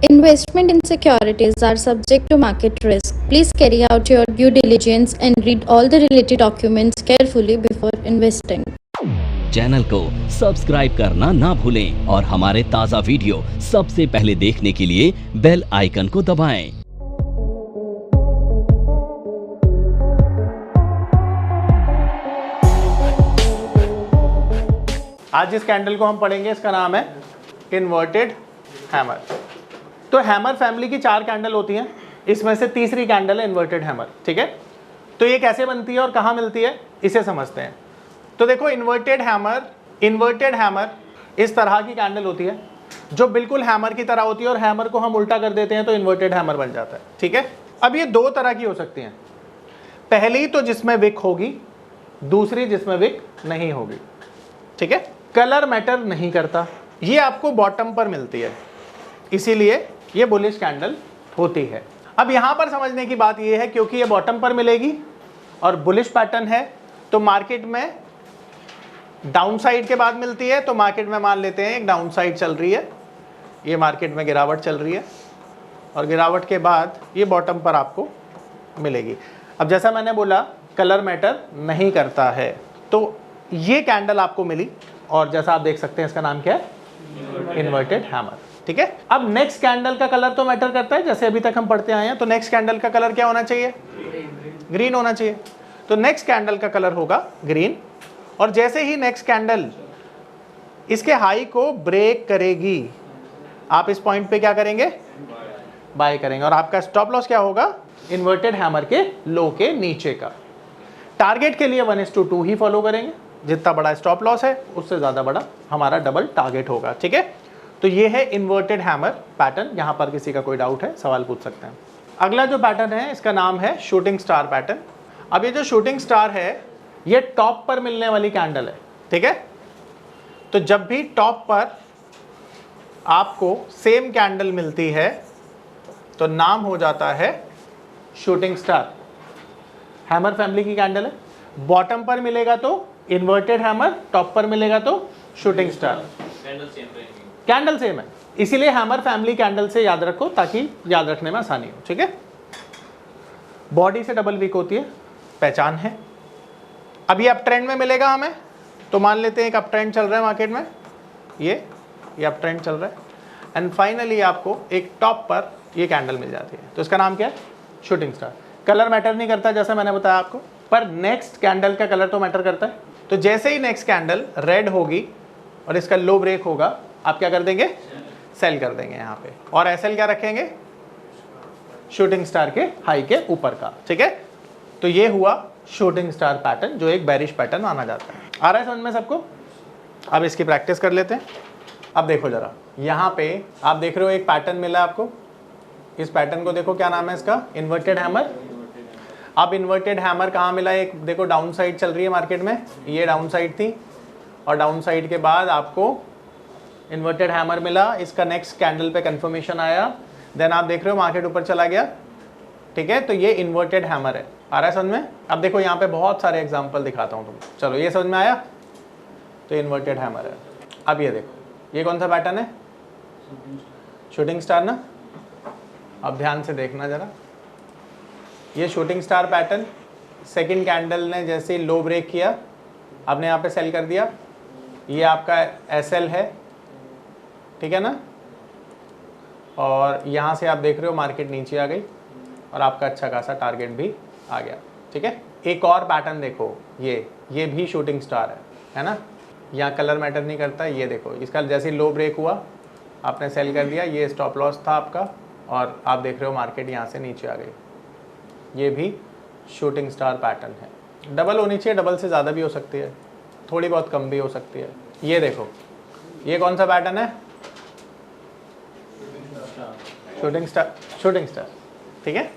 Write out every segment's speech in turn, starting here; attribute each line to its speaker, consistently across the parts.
Speaker 1: Investment in securities are subject to market risk. Please carry out your due diligence and read all the related documents carefully before investing.
Speaker 2: Channel को subscribe करना ना भूलें और हमारे ताज़ा video सबसे पहले देखने के लिए बेल आइकन को दबाएं।
Speaker 3: आज जिस कैंडल को हम पढ़ेंगे इसका नाम है इन्वर्टेड हैमर। तो हैमर फैमिली की 4 कैंडल होती हैं, इसमें से तीसरी कैंडल है इन्वर्टेड हैमर। ठीक है, तो ये कैसे बनती है और कहाँ मिलती है इसे समझते हैं। तो देखो इन्वर्टेड हैमर इस तरह की कैंडल होती है जो बिल्कुल हैमर की तरह होती है और हैमर को हम उल्टा कर देते हैं तो इन्वर्टेड हैमर बन जाता है। ठीक है, अब ये 2 तरह की हो सकती हैं, पहली तो जिसमें विक होगी, दूसरी जिसमें विक नहीं होगी। ठीक है, कलर मैटर नहीं करता, ये आपको बॉटम पर मिलती है, इसीलिए ये बुलिश कैंडल होती है। अब यहां पर समझने की बात ये है क्योंकि ये बॉटम पर मिलेगी और बुलिश पैटर्न है तो मार्केट में डाउन साइड के बाद मिलती है, तो मार्केट में मान लेते हैं एक डाउन साइड चल रही है, ये मार्केट में गिरावट चल रही है और गिरावट के बाद ये बॉटम पर आपको मिलेगी। अब जैसा मैंने बोला कलर मैटर नहीं करता है, तो ये कैंडल आपको मिली और जैसा आप देख सकते हैं इसका नाम क्या है, इन्वर्टेड हैमर। ठीक है, अब नेक्स्ट कैंडल का कलर तो मैटर करता है, जैसे अभी तक हम पढ़ते आए हैं। तो नेक्स्ट कैंडल का कलर क्या होना चाहिए, ग्रीन होना चाहिए। तो नेक्स्ट कैंडल का कलर होगा ग्रीन और जैसे ही नेक्स्ट कैंडल इसके हाई को ब्रेक करेगी, आप इस पॉइंट पे क्या करेंगे, बाय करेंगे और आपका स्टॉप लॉस क्या होगा, इन्वर्टेड हैमर के लो के नीचे का। टारगेट के लिए 1:2 ही फॉलो करेंगे, जितना बड़ा स्टॉप लॉस है उससे ज़्यादा बड़ा हमारा डबल टारगेट होगा। ठीक है, तो ये है इन्वर्टेड हैमर पैटर्न। यहाँ पर किसी का कोई डाउट है सवाल पूछ सकते हैं। अगला जो पैटर्न है इसका नाम है शूटिंग स्टार पैटर्न। अब ये जो शूटिंग स्टार है ये टॉप पर मिलने वाली कैंडल है। ठीक है, तो जब भी टॉप पर आपको सेम कैंडल मिलती है तो नाम हो जाता है शूटिंग स्टार। हैमर फैमिली की कैंडल है, बॉटम पर मिलेगा तो इन्वर्टेड हैमर, टॉप पर मिलेगा तो शूटिंग स्टार। कैंडल सेम है, इसीलिए हैमर फैमिली कैंडल से याद रखो ताकि याद रखने में आसानी हो। ठीक है, बॉडी से डबल वीक होती है, पहचान है। अब ये अप ट्रेंड में मिलेगा हमें, तो मान लेते हैं एक अप ट्रेंड चल रहा है मार्केट में, ये अप ट्रेंड चल रहा है एंड फाइनली आपको एक टॉप पर ये कैंडल मिल जाती है, तो इसका नाम क्या है, शूटिंग स्टार। कलर मैटर नहीं करता जैसा मैंने बताया आपको, पर नेक्स्ट कैंडल का कलर तो मैटर करता है। तो जैसे ही नेक्स्ट कैंडल रेड होगी और इसका लो ब्रेक होगा, आप क्या कर देंगे, सेल कर देंगे यहाँ पे और एसएल क्या रखेंगे, शूटिंग स्टार के हाई के ऊपर का। ठीक है, तो ये हुआ शूटिंग स्टार पैटर्न जो एक बेरिश पैटर्न माना जाता है। आ रहा है समझ में सबको? अब इसकी प्रैक्टिस कर लेते हैं। अब देखो जरा, यहाँ पे आप देख रहे हो एक पैटर्न मिला आपको, इस पैटर्न को देखो क्या नाम है इसका, इन्वर्टेड हैमर। अब इन्वर्टेड हैमर कहाँ मिला, एक देखो डाउन साइड चल रही है मार्केट में, ये डाउन साइड थी और डाउन साइड के बाद आपको इन्वर्टेड हैमर मिला, इसका नेक्स्ट कैंडल पे कंफर्मेशन आया, देन आप देख रहे हो मार्केट ऊपर चला गया। ठीक है, तो ये इन्वर्टेड हैमर है। आ रहा है समझ में? अब देखो यहाँ पे बहुत सारे एग्जांपल दिखाता हूँ तुमको, चलो ये समझ में आया, तो इन्वर्टेड हैमर है। अब ये देखो ये कौन सा पैटर्न है, शूटिंग स्टार ना। अब ध्यान से देखना जरा, ये shooting star pattern, second candle ने जैसे ही लो ब्रेक किया आपने यहाँ पे सेल कर दिया, ये आपका एसएल है। ठीक है ना, और यहाँ से आप देख रहे हो मार्केट नीचे आ गई और आपका अच्छा खासा टारगेट भी आ गया। ठीक है, एक और पैटर्न देखो, ये भी शूटिंग स्टार है ना, यहाँ कलर मैटर नहीं करता। ये देखो इसका जैसे लो ब्रेक हुआ आपने सेल कर दिया, ये स्टॉप लॉस था आपका और आप देख रहे हो मार्केट यहाँ से नीचे आ गई, ये भी शूटिंग स्टार पैटर्न है। डबल होनी चाहिए, डबल से ज़्यादा भी हो सकती है, थोड़ी बहुत कम भी हो सकती है। ये देखो ये कौन सा पैटर्न है, शूटिंग स्टार। ठीक है,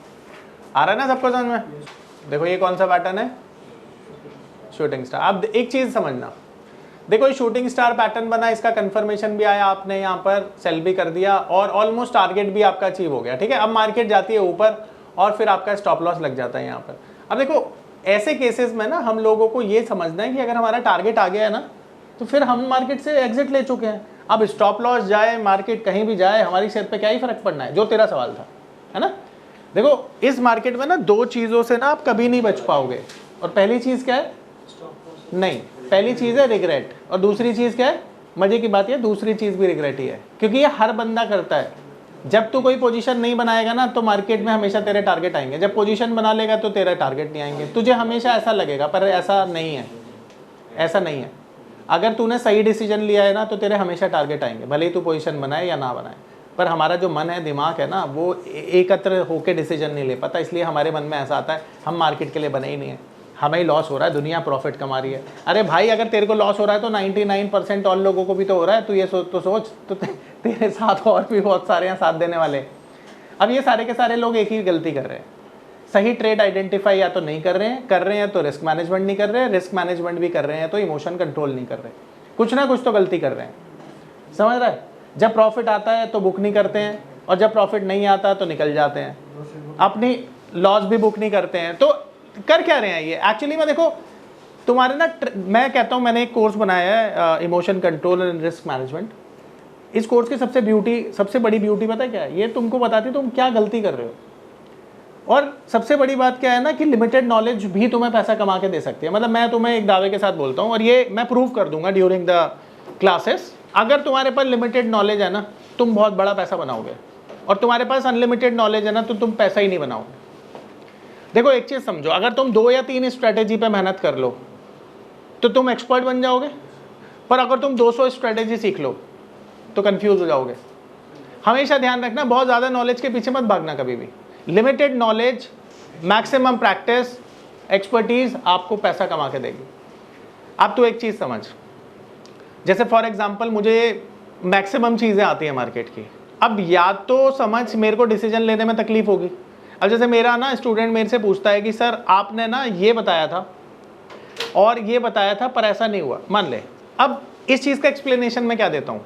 Speaker 3: आ रहा है ना सबको समझ में? देखो ये कौन सा पैटर्न है, शूटिंग स्टार। अब एक चीज समझना, देखो ये शूटिंग स्टार पैटर्न बना, इसका कंफर्मेशन भी आया, आपने यहाँ पर सेल भी कर दिया और ऑलमोस्ट टारगेट भी आपका अचीव हो गया। ठीक है, अब मार्केट जाती है ऊपर और फिर आपका स्टॉप लॉस लग जाता है यहाँ पर। अब देखो ऐसे केसेस में ना हम लोगों को ये समझना है कि अगर हमारा टारगेट आ गया है ना तो फिर हम मार्केट से एग्जिट ले चुके हैं। अब स्टॉप लॉस जाए, मार्केट कहीं भी जाए, हमारी सेहत पे क्या ही फर्क पड़ना है, जो तेरा सवाल था, है ना। देखो इस मार्केट में ना दो चीज़ों से ना आप कभी नहीं बच पाओगे, और पहली चीज़ क्या है, नहीं, पहली चीज़ है रिग्रेट, और दूसरी चीज़ क्या है, मजे की बात है दूसरी चीज़ भी रिग्रेट ही है, क्योंकि ये हर बंदा करता है। जब तू कोई पोजीशन नहीं बनाएगा ना तो मार्केट में हमेशा तेरे टारगेट आएंगे, जब पोजीशन बना लेगा तो तेरा टारगेट नहीं आएंगे। तुझे हमेशा ऐसा लगेगा, पर ऐसा नहीं है, ऐसा नहीं है। अगर तूने सही डिसीजन लिया है ना तो तेरे हमेशा टारगेट आएंगे, भले ही तू पोजीशन बनाए या ना बनाए। पर हमारा जो मन है, दिमाग है ना, वो एकत्र होकर डिसीजन नहीं ले पाता, इसलिए हमारे मन में ऐसा आता है हम मार्केट के लिए बने ही नहीं है, हमें ही लॉस हो रहा है, दुनिया प्रॉफिट कमा रही है। अरे भाई अगर तेरे को लॉस हो रहा है तो 99% और लोगों को भी तो हो रहा है, तू ये सोच तो तेरे साथ और भी बहुत सारे हैं साथ देने वाले। अब ये सारे के सारे लोग एक ही गलती कर रहे हैं, सही ट्रेड आइडेंटिफाई या तो नहीं कर रहे हैं तो रिस्क मैनेजमेंट नहीं कर रहे हैं, रिस्क मैनेजमेंट भी कर रहे हैं तो इमोशन कंट्रोल नहीं कर रहे, कुछ ना कुछ तो गलती कर रहे हैं, समझ रहा है। जब प्रॉफिट आता है तो बुक नहीं करते हैं, और जब प्रॉफिट नहीं आता तो निकल जाते हैं, अपनी लॉस भी बुक नहीं करते हैं। तो कर क्या रहे हैं ये एक्चुअली में, देखो तुम्हारे ना, मैं कहता हूँ मैंने एक कोर्स बनाया है emotion control and risk management. इस कोर्स की सबसे बड़ी ब्यूटी पता है क्या है, ये तुमको बताती है तुम क्या गलती कर रहे हो। और सबसे बड़ी बात क्या है ना कि लिमिटेड नॉलेज भी तुम्हें पैसा कमा के दे सकती है। मतलब मैं तुम्हें एक दावे के साथ बोलता हूँ, और ये मैं प्रूव कर दूंगा ड्यूरिंग द क्लासेस, अगर तुम्हारे पास लिमिटेड नॉलेज है ना तुम बहुत बड़ा पैसा बनाओगे, और तुम्हारे पास अनलिमिटेड नॉलेज है ना तो तुम पैसा ही नहीं बनाओगे। देखो एक चीज़ समझो, अगर तुम 2 या 3 स्ट्रैटेजी पे मेहनत कर लो तो तुम एक्सपर्ट बन जाओगे, पर अगर तुम 200 स्ट्रैटेजी सीख लो तो कंफ्यूज हो जाओगे। हमेशा ध्यान रखना, बहुत ज़्यादा नॉलेज के पीछे मत भागना कभी भी। Limited knowledge, maximum practice, expertise आपको पैसा कमा के देगी। अब तो एक चीज़ समझ, जैसे फॉर एग्जांपल मुझे मैक्सिमम चीज़ें आती हैं मार्केट की, अब या तो समझ मेरे को डिसीजन लेने में तकलीफ होगी। अब जैसे मेरा ना स्टूडेंट मेरे से पूछता है कि सर आपने ना ये बताया था और ये बताया था पर ऐसा नहीं हुआ, मान ले। अब इस चीज़ का एक्सप्लेनेशन मैं क्या देता हूँ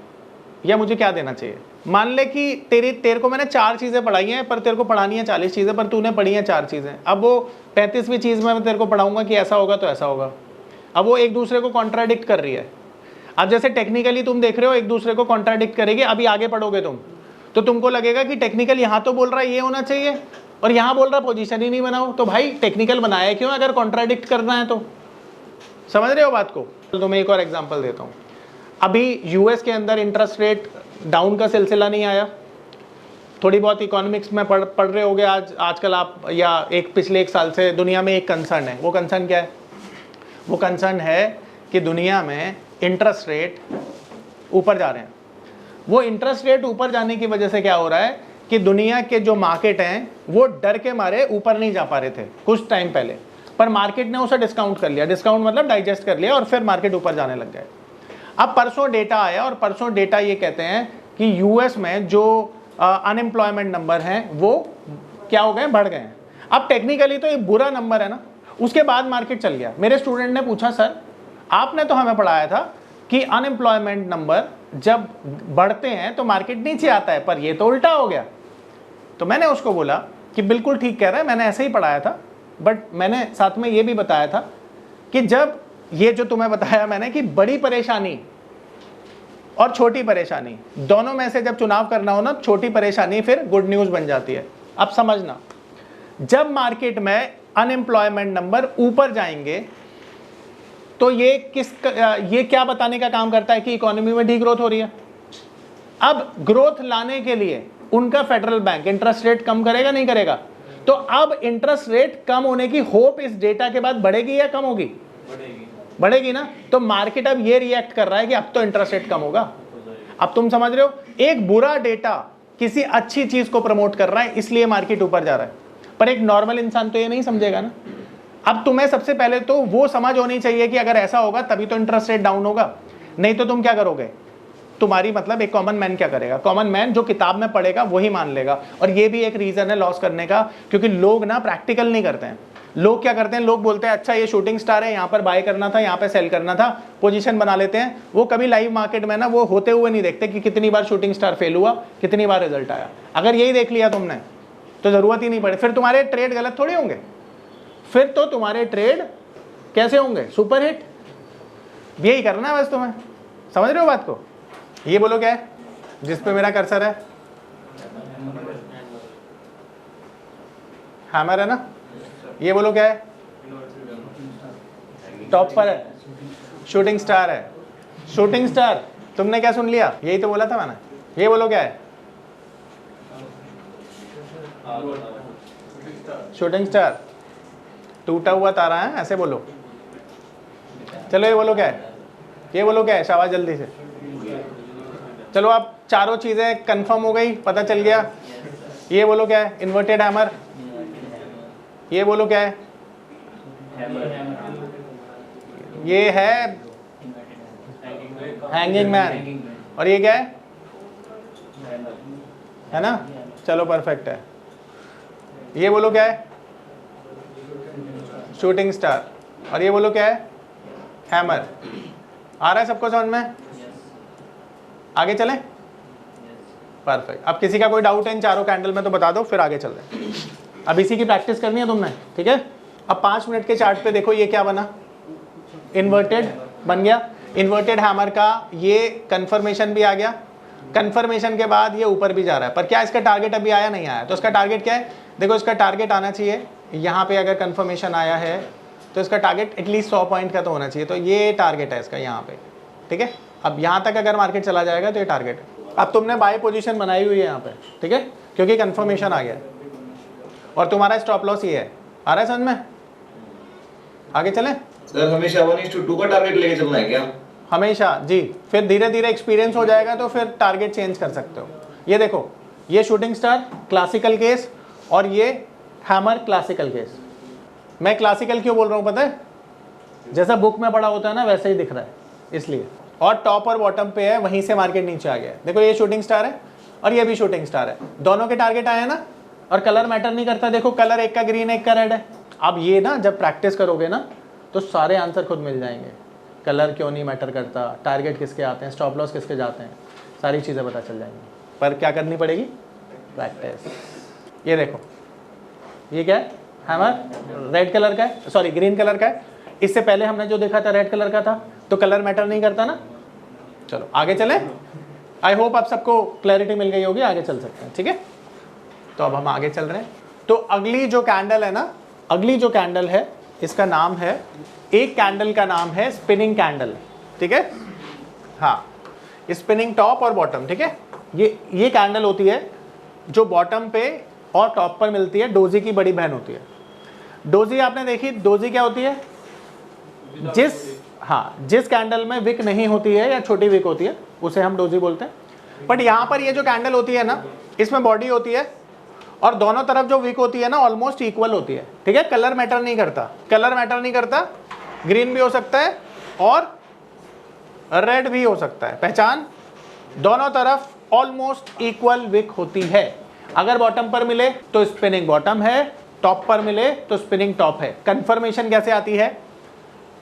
Speaker 3: या मुझे क्या देना चाहिए। मान ले कि तेरे को मैंने 4 चीज़ें पढ़ाई हैं, पर तेरे को पढ़ानी है 40 चीज़ें, पर तूने पढ़ी हैं 4 चीज़ें। अब वो 35वीं चीज़ में मैं तेरे को पढ़ाऊंगा कि ऐसा होगा तो ऐसा होगा। अब वो एक दूसरे को कॉन्ट्राडिक्ट कर रही है। अब जैसे टेक्निकली तुम देख रहे हो एक दूसरे को कॉन्ट्राडिक्ट करेगी, अभी आगे पढ़ोगे तुम तो तुमको लगेगा कि टेक्निकल यहाँ तो बोल रहा है ये होना चाहिए और यहाँ बोल रहा है पोजीशन ही नहीं बनाओ। तो भाई टेक्निकल बनाया क्यों अगर कॉन्ट्राडिक्ट करना है तो? समझ रहे हो बात को? तो तुम्हें एक और एग्जांपल देता हूँ। अभी यूएस के अंदर इंटरेस्ट रेट डाउन का सिलसिला नहीं आया, थोड़ी बहुत इकोनॉमिक्स में पढ़ रहे होगे आजकल आप, या पिछले 1 साल से दुनिया में एक कंसर्न है। वो कंसर्न क्या है? वो कंसर्न है कि दुनिया में इंटरेस्ट रेट ऊपर जा रहे हैं। वो इंटरेस्ट रेट ऊपर जाने की वजह से क्या हो रहा है कि दुनिया के जो मार्केट हैं वो डर के मारे ऊपर नहीं जा पा रहे थे कुछ टाइम पहले, पर मार्केट ने उसे डिस्काउंट कर लिया। डिस्काउंट मतलब डाइजेस्ट कर लिया और फिर मार्केट ऊपर जाने लग गए। अब परसों डेटा आया और परसों डेटा ये कहते हैं कि यूएस में जो अनएम्प्लॉयमेंट नंबर हैं वो क्या हो गए, बढ़ गए हैं। अब टेक्निकली तो ये बुरा नंबर है ना। उसके बाद मार्केट चल गया। मेरे स्टूडेंट ने पूछा सर आपने तो हमें पढ़ाया था कि अनएम्प्लॉयमेंट नंबर जब बढ़ते हैं तो मार्केट नीचे आता है, पर ये तो उल्टा हो गया। तो मैंने उसको बोला कि बिल्कुल ठीक कह रहा है, मैंने ऐसे ही पढ़ाया था, बट मैंने साथ में ये भी बताया था कि जब ये जो तुम्हें बताया मैंने कि बड़ी परेशानी और छोटी परेशानी दोनों में से जब चुनाव करना हो ना, छोटी परेशानी फिर गुड न्यूज़ बन जाती है। अब समझना, जब मार्केट में अनएम्प्लॉयमेंट नंबर ऊपर जाएंगे तो ये क्या बताने का काम करता है कि इकोनॉमी में डी ग्रोथ हो रही है। अब ग्रोथ लाने के लिए उनका फेडरल बैंक इंटरेस्ट रेट कम करेगा नहीं करेगा? तो अब इंटरेस्ट रेट कम होने की होप इस डेटा के बाद बढ़ेगी या कम होगी? बढ़ेगी ना। तो मार्केट अब ये रिएक्ट कर रहा है कि अब तो इंटरेस्ट रेट कम होगा। अब तुम समझ रहे हो, एक बुरा डेटा किसी अच्छी चीज को प्रमोट कर रहा है इसलिए मार्केट ऊपर जा रहा है, पर एक नॉर्मल इंसान तो ये नहीं समझेगा ना। अब तुम्हें सबसे पहले तो वो समझ होनी चाहिए कि अगर ऐसा होगा तभी तो इंटरेस्ट रेट डाउन होगा, नहीं तो तुम क्या करोगे? तुम्हारी मतलब एक कॉमन मैन क्या करेगा? कॉमन मैन जो किताब में पढ़ेगा वही मान लेगा। और ये भी एक रीजन है लॉस करने का, क्योंकि लोग ना प्रैक्टिकल नहीं करते हैं। लोग क्या करते हैं, लोग बोलते हैं अच्छा ये शूटिंग स्टार है, यहाँ पर बाय करना था, यहाँ पे सेल करना था, पोजीशन बना लेते हैं। वो कभी लाइव मार्केट में ना वो होते हुए नहीं देखते कि कितनी बार शूटिंग स्टार फेल हुआ, कितनी बार रिजल्ट आया। अगर यही देख लिया तुमने तो जरूरत ही नहीं पड़े, फिर तुम्हारे ट्रेड गलत थोड़ी होंगे, फिर तो तुम्हारे ट्रेड कैसे होंगे? Super hit. यही करना है बस तुम्हें। समझ रहे हो बात को? ये बोलो क्या है जिस पे मेरा कर्सर है? हैमर है ना? ये बोलो क्या है? टॉप पर है, शूटिंग स्टार है। शूटिंग स्टार तुमने क्या सुन लिया? यही तो बोला था मैंने। ये बोलो क्या है? शूटिंग स्टार, टूटा हुआ तारा है, ऐसे बोलो। चलो ये बोलो क्या है? ये बोलो क्या है? शाबाश, जल्दी से। चलो आप चारों चीजें कंफर्म हो गई, पता चल गया। ये बोलो क्या है? Inverted hammer. ये बोलो क्या है? ये है हैंगिंग मैन। और ये क्या है ना? चलो परफेक्ट है। ये बोलो क्या है? Shooting star. और ये बोलो क्या है? हैमर। आ रहा है सबको समझ में? आगे चलें? परफेक्ट। अब किसी का कोई डाउट है इन चारों कैंडल में तो बता दो, फिर आगे चल रहे हैं। अब इसी की प्रैक्टिस करनी है तुमने, ठीक है? अब 5 मिनट के चार्ट पे देखो ये क्या बना, इन्वर्टेड बन गया। इन्वर्टेड हैमर का ये कंफर्मेशन भी आ गया। कंफर्मेशन के बाद ये ऊपर भी जा रहा है, पर क्या इसका टारगेट अभी आया नहीं आया? तो इसका टारगेट क्या है? देखो इसका टारगेट आना चाहिए यहाँ पे, अगर कंफर्मेशन आया है तो इसका टारगेट एटलीस्ट 100 पॉइंट का तो होना चाहिए। तो ये टारगेट है इसका यहाँ पे, ठीक है? अब यहाँ तक अगर मार्केट चला जाएगा तो ये टारगेट है। अब तुमने बाय पोजीशन बनाई हुई है यहाँ पे, ठीक है, क्योंकि कंफर्मेशन आ गया और तुम्हारा स्टॉप लॉस ये है। आ रहा है समझ में? आगे चलें?
Speaker 4: सर हमेशा 1:2 का टारगेट लेके चलना है क्या?
Speaker 3: हमेशा जी, फिर धीरे धीरे एक्सपीरियंस हो जाएगा तो फिर टारगेट चेंज कर सकते हो। ये देखो, ये शूटिंग स्टार क्लासिकल केस और ये हैमर क्लासिकल केस। मैं क्लासिकल क्यों बोल रहा हूँ पता है? जैसा बुक में पढ़ा होता है ना वैसे ही दिख रहा है, इसलिए। और टॉप और बॉटम पे है, वहीं से मार्केट नीचे आ गया है। देखो ये शूटिंग स्टार है और ये भी शूटिंग स्टार है, दोनों के टारगेट आए हैं ना। और कलर मैटर नहीं करता, देखो कलर एक का ग्रीन एक का रेड है। अब ये ना जब प्रैक्टिस करोगे ना तो सारे आंसर खुद मिल जाएंगे। कलर क्यों नहीं मैटर करता, टारगेट किसके आते हैं, स्टॉप लॉस किसके जाते हैं, सारी चीज़ें पता चल जाएंगी। पर क्या करनी पड़ेगी? प्रैक्टिस। ये देखो, ये क्या है? हैमर रेड कलर का है, सॉरी ग्रीन कलर का है। इससे पहले हमने जो देखा था रेड कलर का था, तो कलर मैटर नहीं करता ना। चलो आगे चलें। आई होप आप सबको क्लैरिटी मिल गई होगी, आगे चल सकते हैं, ठीक है? तो अब हम आगे चल रहे हैं। तो अगली जो कैंडल है ना, अगली जो कैंडल है इसका नाम है, एक कैंडल का नाम है स्पिनिंग कैंडल, ठीक है? हाँ, स्पिनिंग टॉप और बॉटम, ठीक है? ये कैंडल होती है जो बॉटम पे और टॉप पर मिलती है, डोजी की बड़ी बहन होती है। डोजी आपने देखी, डोजी क्या होती है? जिस कैंडल में विक नहीं होती है या छोटी विक होती है उसे हम डोजी बोलते हैं। बट यहाँ पर ये जो कैंडल होती है ना, इसमें बॉडी होती है और दोनों तरफ जो विक होती है ना ऑलमोस्ट इक्वल होती है, ठीक है? कलर मैटर नहीं करता, कलर मैटर नहीं करता। ग्रीन भी हो सकता है और रेड भी हो सकता है, पहचान? दोनों तरफ ऑलमोस्ट इक्वल विक होती है। अगर बॉटम पर मिले तो स्पिनिंग बॉटम है, टॉप पर मिले तो स्पिनिंग टॉप है। कंफर्मेशन कैसे आती है?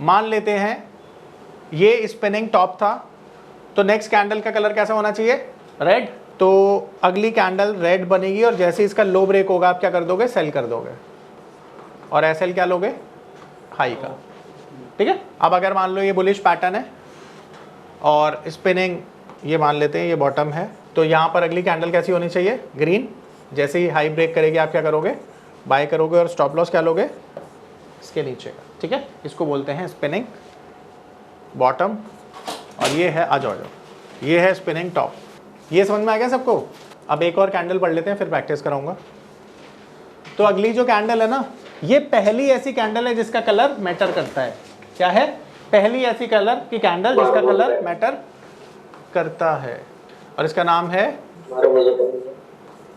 Speaker 3: मान लेते हैं ये स्पिनिंग टॉप था, तो नेक्स्ट कैंडल का कलर कैसा होना चाहिए? रेड। तो अगली कैंडल रेड बनेगी और जैसे इसका लो ब्रेक होगा आप क्या कर दोगे? सेल कर दोगे। और एसएल क्या लोगे? हाई का, ठीक है? अब अगर मान लो ये बुलिश पैटर्न है और स्पिनिंग, ये मान लेते हैं ये बॉटम है, तो यहाँ पर अगली कैंडल कैसी होनी चाहिए? ग्रीन। जैसे ही हाई ब्रेक करेगी आप क्या करोगे? बाय करोगे और स्टॉप लॉस क्या लोगे? इसके नीचे का, ठीक है? इसको बोलते हैं स्पिनिंग बॉटम। और ये है, आ जाओ, ये है स्पिनिंग टॉप। ये समझ में आ गया सबको? अब एक और कैंडल पढ़ लेते हैं, फिर प्रैक्टिस कराऊंगा। तो अगली जो कैंडल है ना, ये पहली ऐसी कैंडल है जिसका कलर मैटर करता है। क्या है? पहली ऐसी कलर की कैंडल जिसका कलर मैटर करता है और इसका नाम है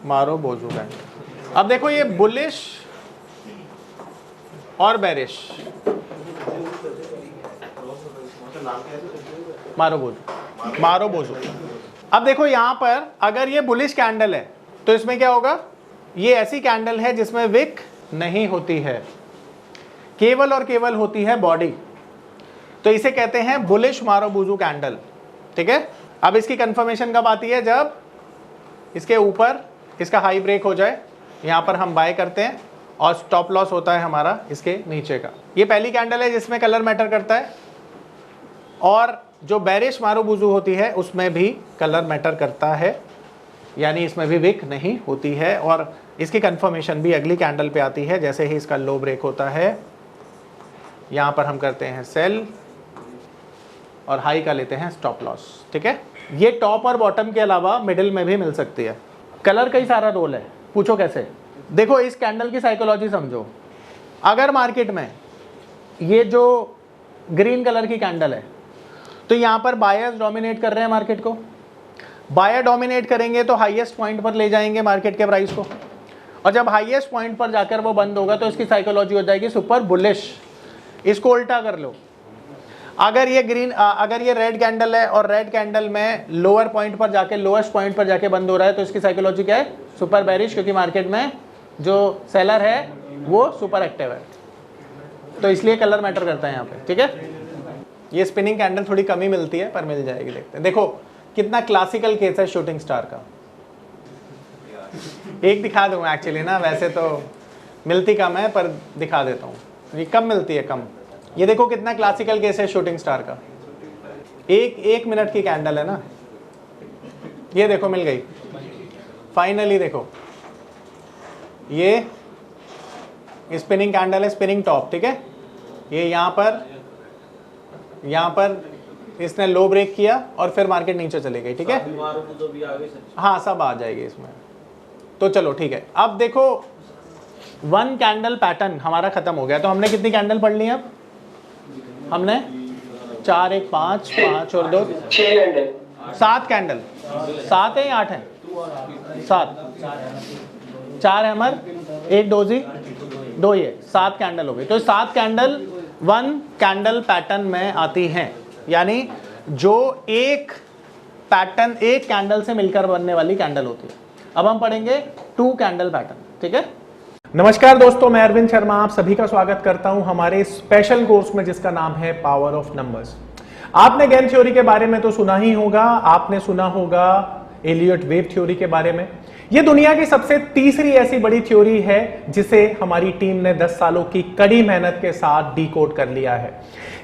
Speaker 3: मारुबोजू कैंडल। अब देखो ये बुलिश और बेरिश, मारुबोजू। अब देखो यहां पर अगर ये बुलिश कैंडल है तो इसमें क्या होगा? ये ऐसी कैंडल है जिसमें विक नहीं होती है, केवल और केवल होती है बॉडी, तो इसे कहते हैं बुलिश मारुबोजू कैंडल, ठीक है? अब इसकी कंफर्मेशन कब आती है? जब इसके ऊपर इसका हाई ब्रेक हो जाए, यहां पर हम बाय करते हैं और स्टॉप लॉस होता है हमारा इसके नीचे का। ये पहली कैंडल है जिसमें कलर मैटर करता है और जो बेरिश मारुबुजू होती है उसमें भी कलर मैटर करता है, यानी इसमें भी विक नहीं होती है, और इसकी कंफर्मेशन भी अगली कैंडल पे आती है। जैसे ही इसका लो ब्रेक होता है, यहाँ पर हम करते हैं सेल और हाई का लेते हैं स्टॉप लॉस। ठीक है, ये टॉप और बॉटम के अलावा मिडिल में भी मिल सकती है। कलर का ही सारा रोल है। पूछो कैसे? देखो इस कैंडल की साइकोलॉजी समझो। अगर मार्केट में ये जो ग्रीन कलर की कैंडल है तो यहाँ पर बायर्स डोमिनेट कर रहे हैं मार्केट को। बायर डोमिनेट करेंगे तो हाईएस्ट पॉइंट पर ले जाएंगे मार्केट के प्राइस को, और जब हाईएस्ट पॉइंट पर जाकर वो बंद होगा तो इसकी साइकोलॉजी हो जाएगी सुपर बुलिश। इसको उल्टा कर लो, अगर ये रेड कैंडल है और रेड कैंडल में लोअर पॉइंट पर जाके लोएस्ट पॉइंट पर जाके बंद हो रहा है तो इसकी साइकोलॉजी क्या है? सुपर बेरिश, क्योंकि मार्केट में जो सेलर है वो सुपर एक्टिव है। तो इसलिए कलर मैटर करता है यहाँ पे। ठीक है, ये स्पिनिंग कैंडल थोड़ी कम ही मिलती है पर मिल जाएगी। देखते हैं, देखो कितना क्लासिकल केस है शूटिंग स्टार का। एक दिखा दूंगा एक्चुअली ना, वैसे तो मिलती कम है पर दिखा देता हूँ, ये कम मिलती है कम। ये देखो कितना क्लासिकल केस है शूटिंग स्टार का। एक मिनट की कैंडल है ना, ये देखो मिल गई फाइनली। देखो ये स्पिनिंग कैंडल है, स्पिनिंग टॉप। ठीक है, ये यहाँ पर इसने लो ब्रेक किया और फिर मार्केट नीचे चली गई। ठीक है, हाँ सब आ जाएगी इसमें। तो चलो ठीक है, अब देखो वन कैंडल पैटर्न हमारा खत्म हो गया। तो हमने कितनी कैंडल पढ़ ली? अब हमने 4 1 5 5 और 2 7 कैंडल। 7 है या 8 है? 7। 4 हैमर, 1 डोजी, 2 ये 7 कैंडल हो गई। तो 7 कैंडल वन कैंडल पैटर्न में आती हैं, यानी जो एक पैटर्न एक कैंडल से मिलकर बनने वाली कैंडल होती है। अब हम पढ़ेंगे 2 कैंडल पैटर्न। ठीक है, नमस्कार दोस्तों, मैं अरविंद शर्मा आप सभी का स्वागत करता हूं हमारे स्पेशल कोर्स में जिसका नाम है पावर ऑफ नंबर्स। आपने गेम थ्योरी के बारे में तो सुना ही होगा, आपने सुना होगा एलियट वेव थ्योरी के बारे में। यह दुनिया की सबसे तीसरी ऐसी बड़ी थ्योरी है जिसे हमारी टीम ने 10 सालों की कड़ी मेहनत के साथ डिकोड कर लिया है।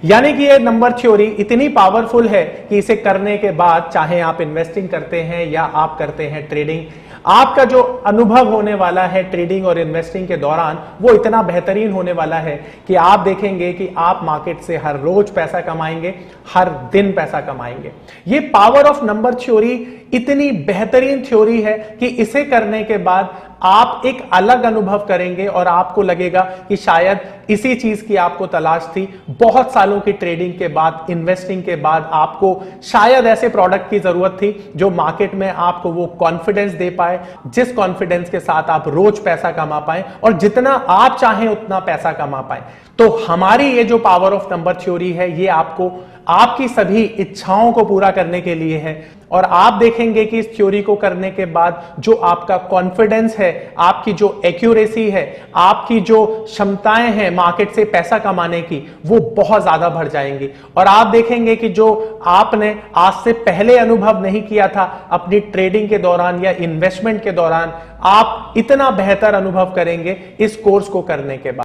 Speaker 3: यानी कि यह नंबर थ्योरी इतनी पावरफुल है कि इसे करने के बाद चाहे आप इन्वेस्टिंग करते हैं या आप करते हैं ट्रेडिंग, आपका जो अनुभव होने वाला है ट्रेडिंग और इन्वेस्टिंग के दौरान वो इतना बेहतरीन होने वाला है कि आप देखेंगे कि आप मार्केट से हर रोज पैसा कमाएंगे, हर दिन पैसा कमाएंगे। ये पावर ऑफ नंबर थ्योरी इतनी बेहतरीन थ्योरी है कि इसे करने के बाद आप एक अलग अनुभव करेंगे और आपको लगेगा कि शायद इसी चीज की आपको तलाश थी। बहुत सालों की ट्रेडिंग के बाद, इन्वेस्टिंग के बाद आपको शायद ऐसे प्रोडक्ट की जरूरत थी जो मार्केट में आपको वो कॉन्फिडेंस दे पाए, जिस कॉन्फिडेंस के साथ आप रोज पैसा कमा पाए और जितना आप चाहें उतना पैसा कमा पाए। तो हमारी ये जो पावर ऑफ नंबर थ्योरी है ये आपको आपकी सभी इच्छाओं को पूरा करने के लिए है। और आप देखेंगे कि इस थ्योरी को करने के बाद जो आपका कॉन्फिडेंस है, आपकी जो एक्यूरेसी है, आपकी जो क्षमताएं हैं मार्केट से पैसा कमाने की, वो बहुत ज्यादा बढ़ जाएंगी। और आप देखेंगे कि जो आपने आज से पहले अनुभव नहीं किया था अपनी ट्रेडिंग के दौरान या इन्वेस्टमेंट के दौरान, आप इतना बेहतर अनुभव करेंगे इस कोर्स को करने के बाद।